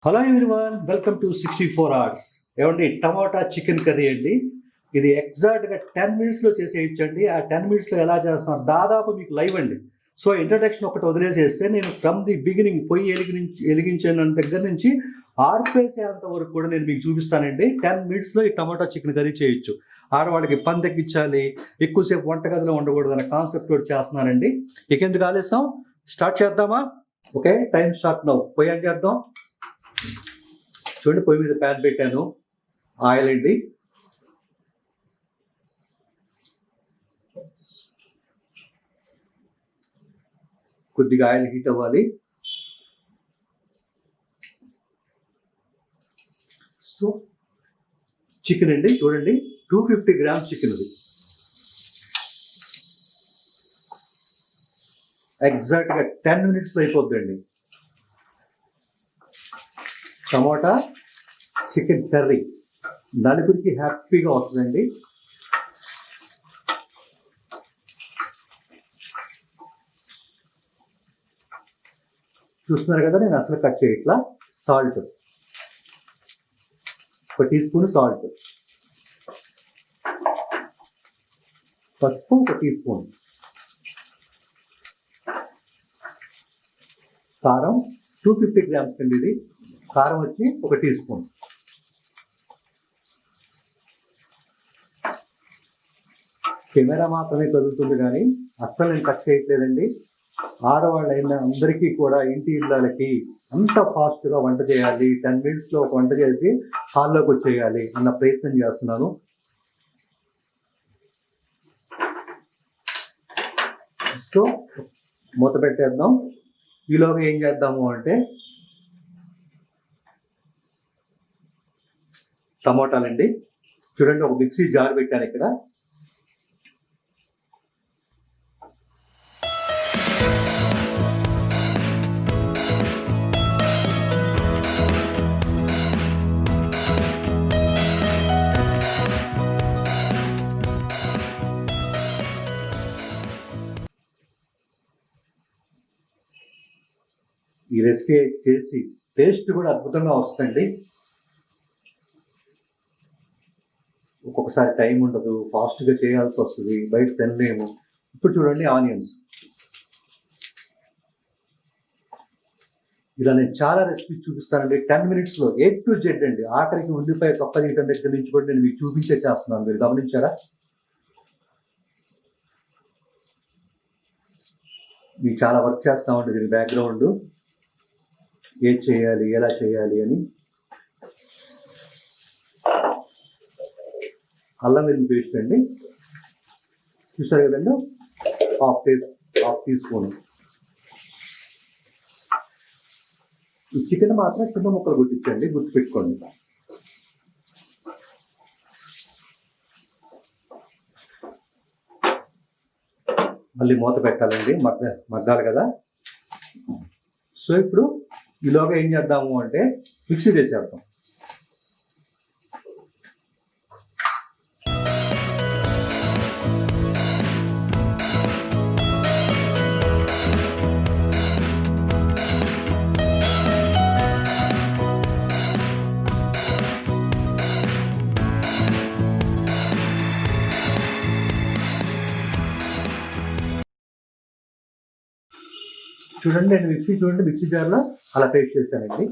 Hello everyone, welcome to 64 hours. ఏమండి, టమాటా chicken curry అండి. ఇది ఎగ్జాక్ట్గా 10 మినిట్స్లో చేసేయచ్చండి. ఆ 10 మినిట్స్లో ఎలా చేస్తున్నారు దాదాపు మీకు లైవ్ అండి. సో ఇంట్రడక్షన్ ఒకటి వదిలేసేస్తే నేను ఫ్రమ్ ది బిగినింగ్ పొయ్యి వెలిగించిన దగ్గర నుంచి ఆర్పేసేంత వరకు కూడా నేను మీకు చూపిస్తానండి. 10 మినిట్స్లో ఈ టమాటా చికెన్ కర్రీ చేయొచ్చు. ఆడవాళ్ళకి పని తగ్గించాలి, ఎక్కువసేపు వంటగదిలో ఉండకూడదు అనే కాన్సెప్ట్ తోటి చేస్తున్నానండి. ఇక ఎందుకు ఆలస్యం, స్టార్ట్ చేద్దామా? Okay, time start now. పొయ్యి ఏం చేద్దాం చూడండి. పొయ్యి మీద ప్యాన్ పెట్టాను, ఆయిల్ అండి. కొద్దిగా ఆయిల్ హీట్ అవ్వాలి. సో చికెన్ అండి, చూడండి 250 గ్రామ్స్ చికెన్. అది ఎగ్జాక్ట్గా 10 మినిట్స్లో అయిపోద్దండి. టమాటా చికెన్ కర్రీ నలుగురికి హ్యాపీగా వస్తుందండి. చూస్తున్నారు కదా, నేను అసలు కట్ చేయట్లా. సాల్ట్ 1 టీ స్పూన్, సాల్ట్, పసుపు 1 టీ స్పూన్, కారం 250 గ్రామ్స్ అండి. ఇది కారం వచ్చి 1 టీ స్పూన్. కెమెరా మాత్రమే కదులుతుంది కానీ అస్సలు నేను కట్ చేయట్లేదండి. ఆడవాళ్ళైన అందరికీ కూడా ఇంటి ఇళ్ళకి అంత ఫాస్ట్గా వంట చేయాలి, 10 మినిట్స్లో ఒక వంట చేసి హాల్లోకి వచ్చేయాలి అన్న ప్రయత్నం చేస్తున్నాను. సో మూత పెట్టేద్దాం. ఈలోగా ఏం చేద్దాము అంటే టమోటాలండి. చూడండి, ఒక మిక్సీ జార్ పెట్టాను ఇక్కడ. ఈ రెసిపీ చేసి టేస్ట్ కూడా అద్భుతంగా వస్తుందండి. ఒక్కొక్కసారి టైం ఉండదు, ఫాస్ట్గా చేయాల్సి వస్తుంది, బయట తినలేము. ఇప్పుడు చూడండి, ఆనియన్స్. ఇలా నేను చాలా రెసిపీస్ చూపిస్తానండి 10 మినిట్స్లో, A to Z అండి. ఆఖరికి ఉల్లిపాయ తొక్క తీయటం దగ్గర నుంచి కూడా నేను మీకు చూపించే చేస్తున్నాను. మీరు గమనించారా? మీకు చాలా వర్క్ చేస్తూ ఉంటుంది దీని బ్యాక్గ్రౌండ్, ఏది చేయాలి, ఎలా చేయాలి అని. అల్లం వెల్లుల్లి పేస్ట్ అండి, చూసారు కదండి, హాఫ్ టీ స్పూన్. ఈ చికెన్ మాత్రం చిన్న ముక్కలు కొట్టించండి, గుర్తుపెట్టుకోండి. మళ్ళీ మూత పెట్టాలండి, మగ్గాలి కదా. సో ఇప్పుడు ఈలోగా ఏం చేద్దాము అంటే మిక్సీ వేసేద్దాం. చూడండి, నేను మిక్సీ జార్లో అలా పేస్ట్ చేశానండి.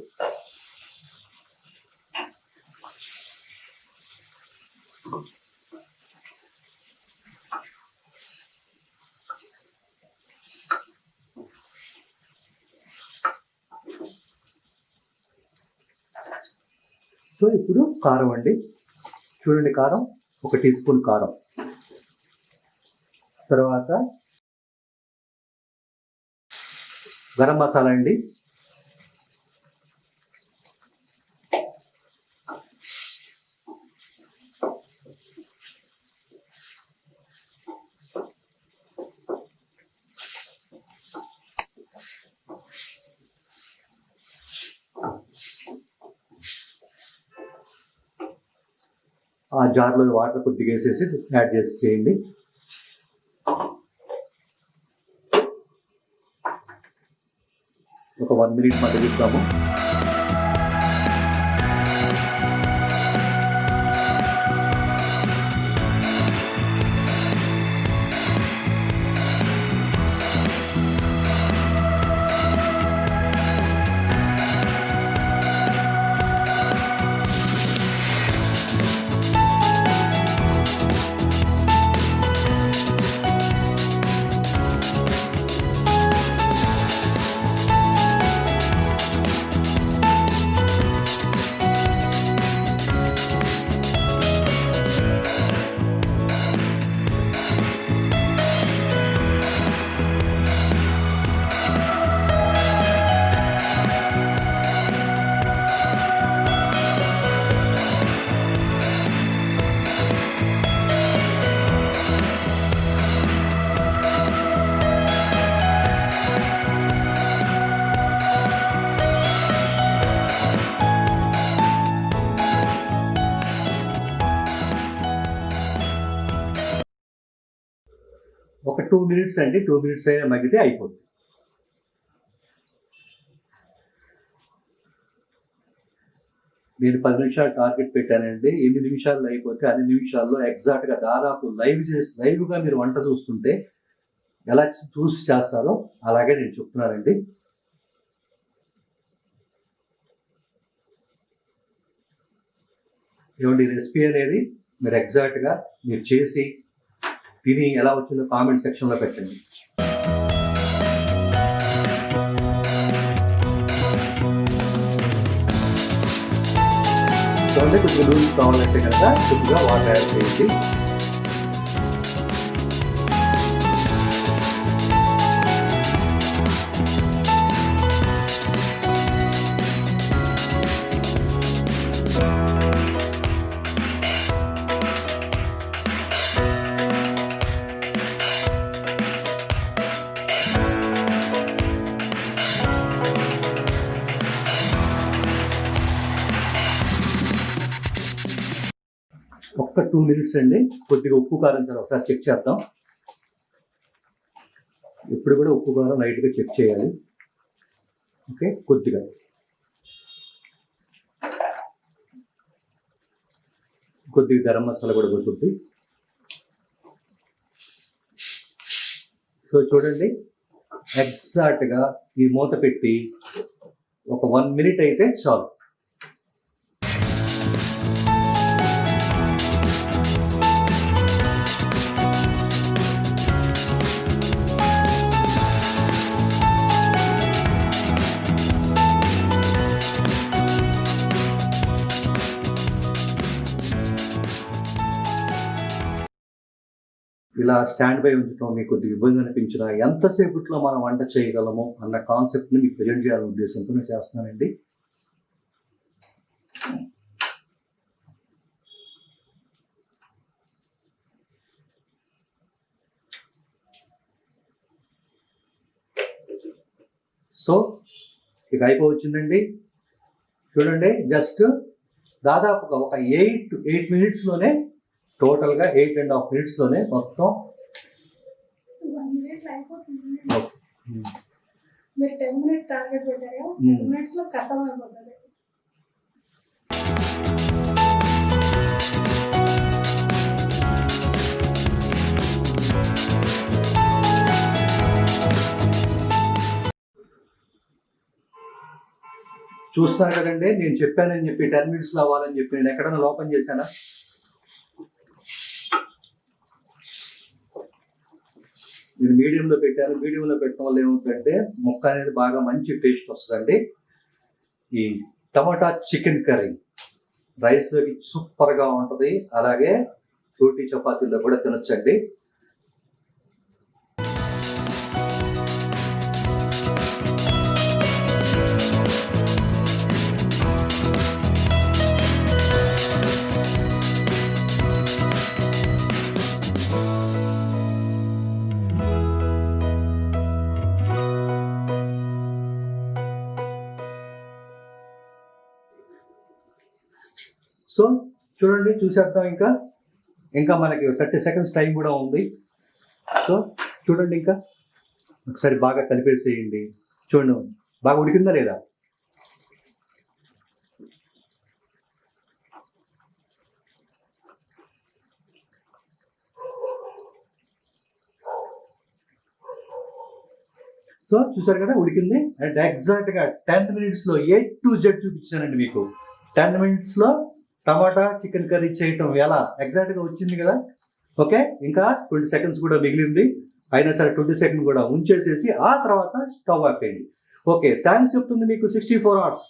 సో ఇప్పుడు కారం అండి. చూడండి, కారం 1 టీ స్పూన్ కారం. తర్వాత గరం మసాలా అండి, ఆ జార్లో వాటర్ కొద్దిగా వేసేసి యాడ్ చేసి చేయండి. ఒక 1 మినిట్ మగ్గనిద్దాము. ఒక 2 మినిట్స్ అండి, 2 మినిట్స్ అయినా మగ్గితే అయిపోతుంది. నేను 10 నిమిషాలు టార్గెట్ పెట్టానండి. ఎన్ని నిమిషాల్లో అయిపోతే అన్ని నిమిషాల్లో ఎగ్జాక్ట్గా దాదాపు లైవ్గా మీరు వంట చూస్తుంటే ఎలా చూసి చేస్తారో అలాగే నేను చెప్తున్నానండి. ఏమండి, రెసిపీ అనేది మీరు ఎగ్జాక్ట్గా మీరు చేసి తిని ఎలా వచ్చిందో కామెంట్ సెక్షన్లో పెట్టండి. చూడండి, కొద్దిగా లూజ్ కావాలంటే కనుక కొద్దిగా వాటర్ యాడ్ చేయండి. ఒక్క 2 మినిట్స్ అండి. కొద్దిగా ఉప్పు కారం ఒకసారి చెక్ చేద్దాం. ఇప్పుడు కూడా ఉప్పు కారం లైట్గా చెక్ చేయాలి. ఓకే, కొద్దిగా గరం మసాలా కూడా కొడుతుంది. సో చూడండి, ఎగ్జాక్ట్గా ఈ మూత పెట్టి ఒక 1 మినిట్ అయితే చాలు. ఇలా స్టాండ్ బై ఉంచడం మీకు కొద్దిగా ఇబ్బంది అనిపించినా ఎంతసేపట్లో మనం వంట చేయగలము అన్న కాన్సెప్ట్ని మీకు ప్రజెంట్ చేయాలనే ఉద్దేశంతో నేను చేస్తున్నానండి. సో ఇక అయిపోవచ్చిందండి. చూడండి, జస్ట్ దాదాపుగా ఒక 8 మినిట్స్లోనే టోటల్గా 8.5 మినిట్స్లోనే మొత్తం. మీరు 10 మినిట్స్ టార్గెట్ పెట్టారు, 10 మినిట్స్లో కథం అయిపోతుంది. చూస్తున్నారు కదండి, నేను చెప్పానని చెప్పి 10 మినిట్స్లో అవ్వాలని చెప్పి నేను ఎక్కడైనా లోపం చేశానా? నేను మీడియంలో పెట్టాను. మీడియంలో పెట్టడం వల్ల ఏమవుతుందంటే ముక్క అనేది బాగా మంచి టేస్ట్ వస్తుందండి. ఈ టమాటా చికెన్ కర్రీ రైస్లోకి సూపర్గా ఉంటుంది, అలాగే రోటీ చపాతీల్లో కూడా తినొచ్చండి. సో చూడండి, చూసేద్దాం. ఇంకా మనకి 30 సెకండ్స్ టైం కూడా ఉంది. సో చూడండి, ఇంకా ఒకసారి బాగా కలిపేసేయండి. చూడండి, బాగా ఉడికిందా లేదా? సో చూసారు కదా, ఉడికింది. అండ్ ఎగ్జాక్ట్గా 10 మినిట్స్లో A to Z చూపించానండి మీకు. 10 మినిట్స్లో టమాటా చికెన్ కర్రీ చేయటం ఎలా ఎగ్జాక్ట్గా వచ్చింది కదా. ఓకే, ఇంకా 20 సెకండ్స్ కూడా మిగిలింది. అయినా సరే 20 సెకండ్ కూడా ఉంచేసేసి ఆ తర్వాత స్టవ్ ఆపేయండి. ఓకే, థ్యాంక్స్ చెప్తుంది మీకు 64 hours.